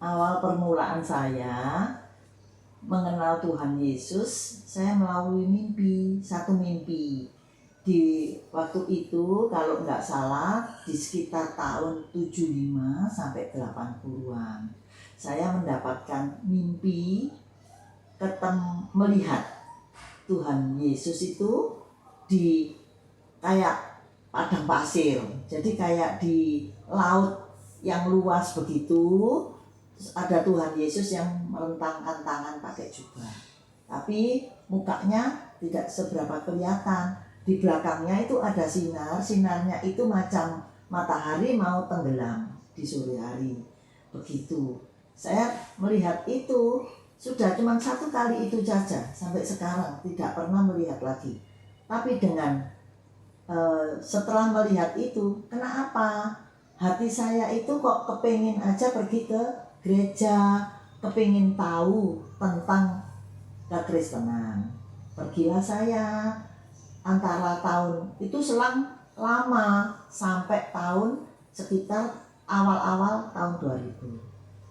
awal permulaan saya mengenal Tuhan Yesus, saya melalui satu mimpi. Di waktu itu kalau nggak salah di sekitar tahun 75 sampai 80-an. Saya mendapatkan mimpi melihat Tuhan Yesus itu di kayak padang pasir. Jadi kayak di laut yang luas begitu. Terus ada Tuhan Yesus yang merentangkan tangan pakai jubah. Tapi mukanya tidak seberapa kelihatan. Di belakangnya itu ada sinar. Sinarnya itu macam matahari mau tenggelam di sore hari. Begitu. Saya melihat itu sudah cuma satu kali itu saja. Sampai sekarang tidak pernah melihat lagi. Tapi dengan setelah melihat itu, kenapa hati saya itu kok kepingin aja pergi ke gereja, kepingin tahu tentang kekristenan. Pergilah saya antara tahun itu selang lama sampai tahun sekitar awal-awal tahun 2000.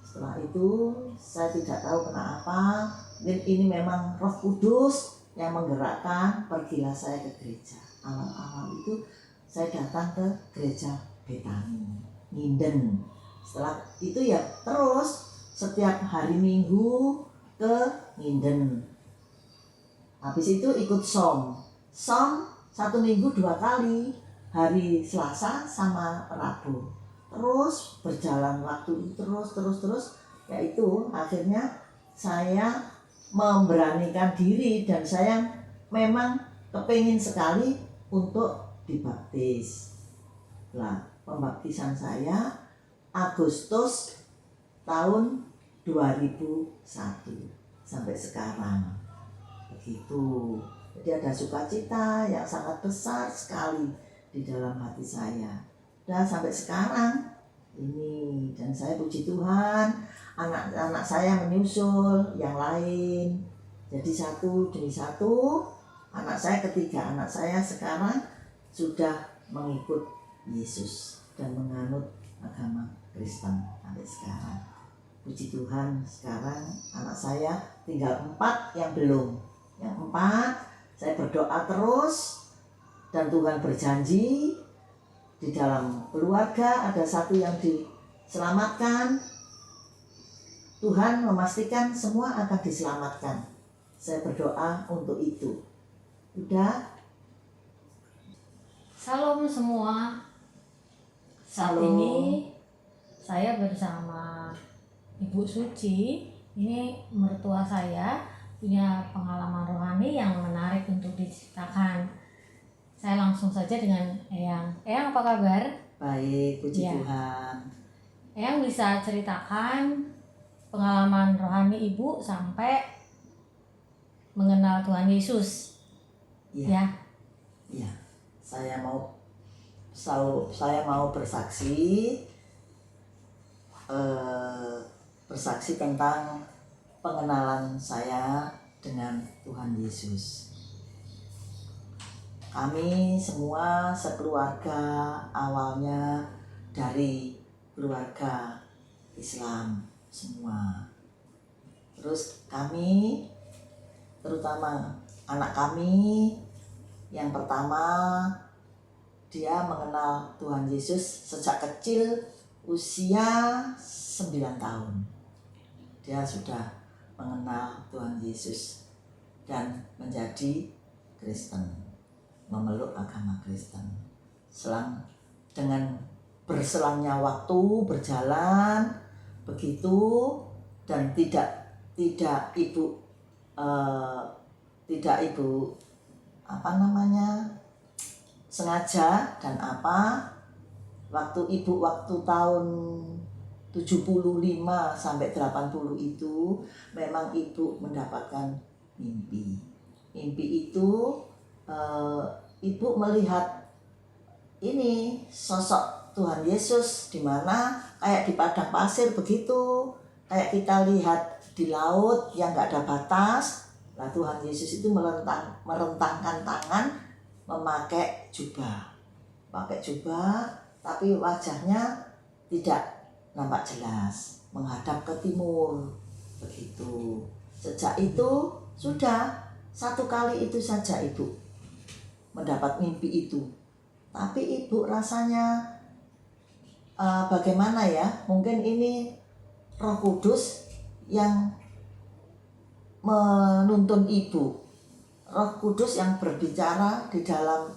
Setelah itu saya tidak tahu kenapa, ini memang Roh Kudus yang menggerakkan, pergilah saya ke gereja. Awal-awal itu saya datang ke gereja Betani, Nginden. Setelah itu ya terus setiap hari Minggu ke Nginden. Habis itu ikut som 1 minggu 2 kali, hari Selasa sama Rabu. Terus berjalan waktu terus yaitu akhirnya saya memberanikan diri dan saya memang kepingin sekali untuk dibaptis. Nah, pembaptisan saya Agustus tahun 2001 sampai sekarang. Begitu. Jadi ada sukacita yang sangat besar sekali di dalam hati saya. Dan sampai sekarang ini, dan saya puji Tuhan, anak-anak saya menyusul yang lain. Jadi satu demi satu, anak saya ketiga, anak saya sekarang sudah mengikut Yesus dan menganut agama Kristen sampai sekarang. Puji Tuhan, sekarang anak saya tinggal 4 yang belum. Yang 4 saya berdoa terus dan Tuhan berjanji di dalam keluarga ada 1 yang diselamatkan. Tuhan memastikan semua akan diselamatkan. Saya berdoa untuk itu. Udah. Salam semua. Saat ini saya bersama Ibu Suci. Ini mertua saya, punya pengalaman rohani yang menarik untuk diceritakan. Saya langsung saja dengan Eyang. Eyang, apa kabar? Baik, puji Tuhan. Eyang bisa ceritakan pengalaman rohani Ibu sampai mengenal Tuhan Yesus. Iya. Saya mau bersaksi tentang pengenalan saya dengan Tuhan Yesus. Kami semua sekeluarga awalnya dari keluarga Islam semua. Terus kami, terutama anak kami yang pertama, dia mengenal Tuhan Yesus sejak kecil, usia 9 tahun. Dia sudah mengenal Tuhan Yesus dan menjadi Kristen, memeluk agama Kristen. Dengan berselangnya waktu berjalan begitu, dan tidak ibu sengaja dan waktu tahun 75 sampai 80 itu memang ibu mendapatkan mimpi. Mimpi itu ibu melihat ini sosok Tuhan Yesus di mana kayak di padang pasir begitu, kayak kita lihat di laut yang nggak ada batas. Nah, Tuhan Yesus itu merentangkan tangan, memakai jubah, tapi wajahnya tidak nampak jelas. menghadap ke timur begitu. Sejak itu sudah satu kali itu saja ibu mendapat mimpi itu. Tapi ibu rasanya bagaimana ya? Mungkin ini Roh Kudus yang menuntun ibu. Roh Kudus yang berbicara di dalam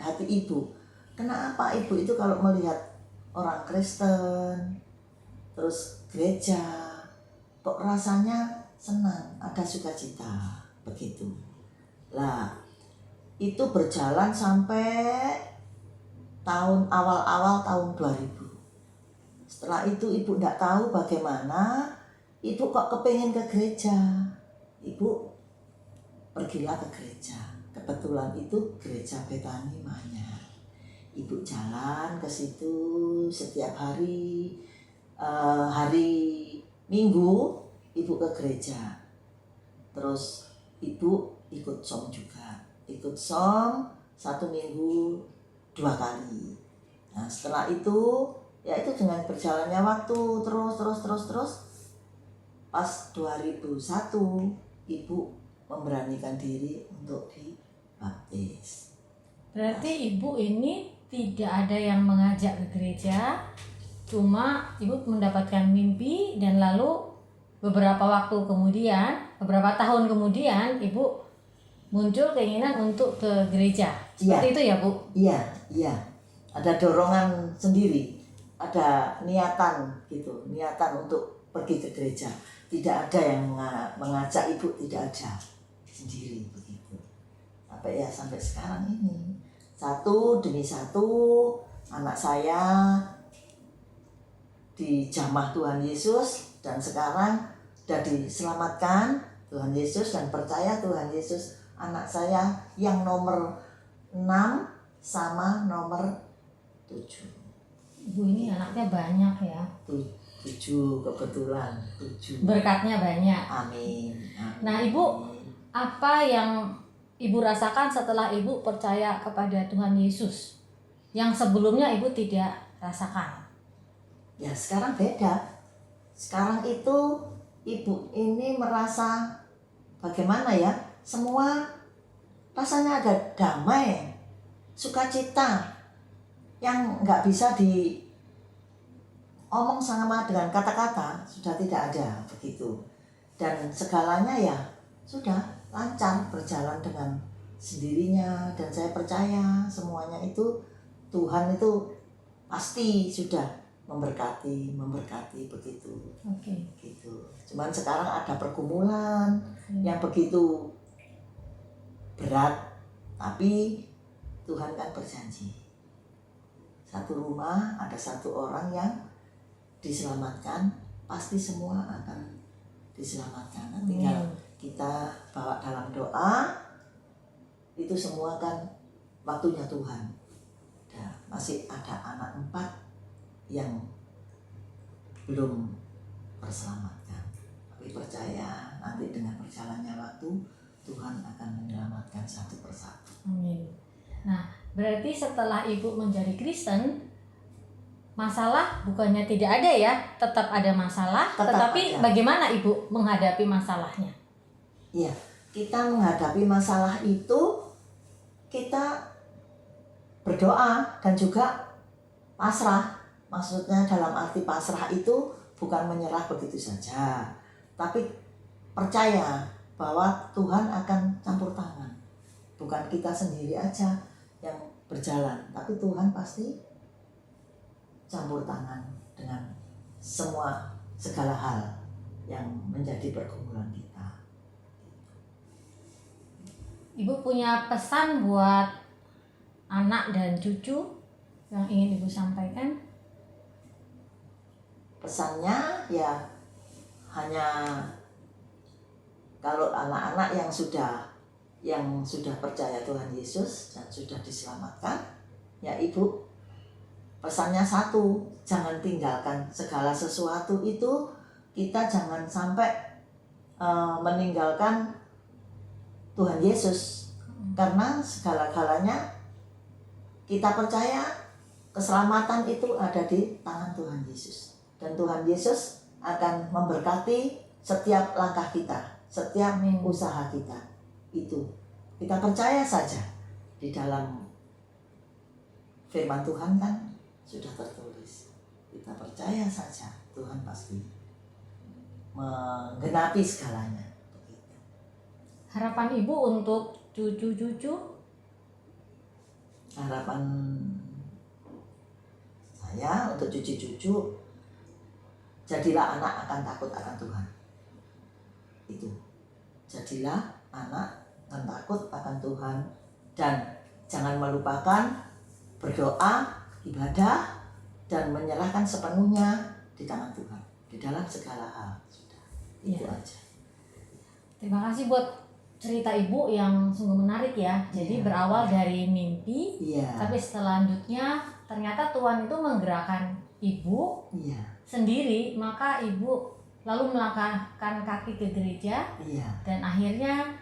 hati ibu. Kenapa ibu itu kalau melihat orang Kristen, terus gereja, kok rasanya senang, ada sukacita, begitu. Lah, itu berjalan sampai awal tahun 2000. Setelah itu ibu tidak tahu bagaimana, ibu kok kepengen ke gereja. Ibu pergilah ke gereja. Kebetulan itu gereja Betani Manyar. Ibu jalan ke situ setiap hari. Hari Minggu ibu ke gereja. Terus ibu ikut som juga. Ikut som 1 minggu 2 kali. Nah setelah itu ya itu dengan berjalannya waktu terus pas 2001 ibu memberanikan diri untuk dibaptis. Berarti ibu ini tidak ada yang mengajak ke gereja, cuma ibu mendapatkan mimpi dan lalu beberapa tahun kemudian ibu muncul keinginan untuk ke gereja. Seperti itu ya Bu? Iya. Ada dorongan sendiri, ada niatan gitu, niatan untuk pergi ke gereja. Tidak ada yang mengajak ibu, tidak ada, sendiri begitu. Sampai sekarang ini, satu demi satu anak saya dijamah Tuhan Yesus dan sekarang sudah diselamatkan Tuhan Yesus dan percaya Tuhan Yesus. Anak saya yang nomor 6 sama nomor 7. Ibu ini anaknya banyak ya. 7 kebetulan 7. Berkatnya banyak. Amin. Nah ibu, apa yang ibu rasakan setelah ibu percaya kepada Tuhan Yesus yang sebelumnya ibu tidak rasakan? Ya sekarang beda. Sekarang itu ibu ini merasa bagaimana ya? Semua rasanya ada damai, sukacita yang nggak bisa diomong sama dengan kata-kata, sudah tidak ada begitu. Dan segalanya ya sudah lancar berjalan dengan sendirinya dan saya percaya semuanya itu Tuhan itu pasti sudah memberkati begitu. Oke. Gitu. Cuman sekarang ada pergumulan yang begitu berat, tapi Tuhan kan berjanji. Satu rumah ada satu orang yang diselamatkan, pasti semua akan diselamatkan. Tinggal kita bawa dalam doa, itu semua kan waktunya Tuhan. Masih ada anak 4 yang belum terselamatkan. Tapi percaya nanti dengan berjalannya waktu Tuhan akan menyelamatkan satu persatu. Amin. Nah, berarti setelah ibu menjadi Kristen, masalah bukannya tidak ada ya, tetap ada masalah, tetapi ada. Bagaimana ibu menghadapi masalahnya? Iya, kita menghadapi masalah itu kita berdoa dan juga pasrah. Maksudnya dalam arti pasrah itu bukan menyerah begitu saja, tapi percaya bahwa Tuhan akan campur tangan. Bukan kita sendiri aja yang berjalan, tapi Tuhan pasti campur tangan dengan segala hal yang menjadi pergumulan kita. Ibu punya pesan buat anak dan cucu yang ingin ibu sampaikan? Pesannya ya hanya kalau anak-anak yang sudah percaya Tuhan Yesus dan sudah diselamatkan, ya ibu pesannya satu, jangan tinggalkan segala sesuatu itu. Kita jangan sampai meninggalkan Tuhan Yesus, karena segala-galanya kita percaya keselamatan itu ada di tangan Tuhan Yesus. Dan Tuhan Yesus akan memberkati setiap langkah kita, setiap Amin. usaha kita. Itu kita percaya saja. Di dalam firman Tuhan kan sudah tertulis. Kita percaya saja, Tuhan pasti menggenapi segalanya. Begitu. Harapan Ibu untuk cucu-cucu? Harapan saya untuk cucu-cucu, jadilah anak akan takut akan Tuhan. Itu, jadilah anak akan takut akan Tuhan, dan jangan melupakan berdoa, ibadah, dan menyerahkan sepenuhnya di tangan Tuhan di dalam segala hal. Sudah, itu Ya. aja. Terima kasih buat cerita Ibu yang sungguh menarik ya. Jadi Iya. berawal dari mimpi, Iya, tapi selanjutnya ternyata Tuhan itu menggerakkan Ibu iya, sendiri, maka Ibu lalu melangkahkan kaki ke gereja, iya. dan akhirnya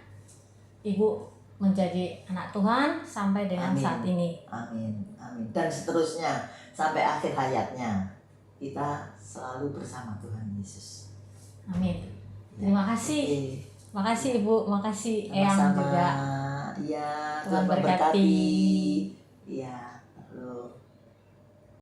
Ibu menjadi anak Tuhan sampai dengan Amin. saat ini. Amin, amin. Dan seterusnya sampai akhir hayatnya kita selalu bersama Tuhan Yesus. Amin. Terima kasih. Oke. Makasih Ibu, makasih Eyang Sama-sama. juga. Iya, Tuhan Tuhan berkati. memberkati. Iya.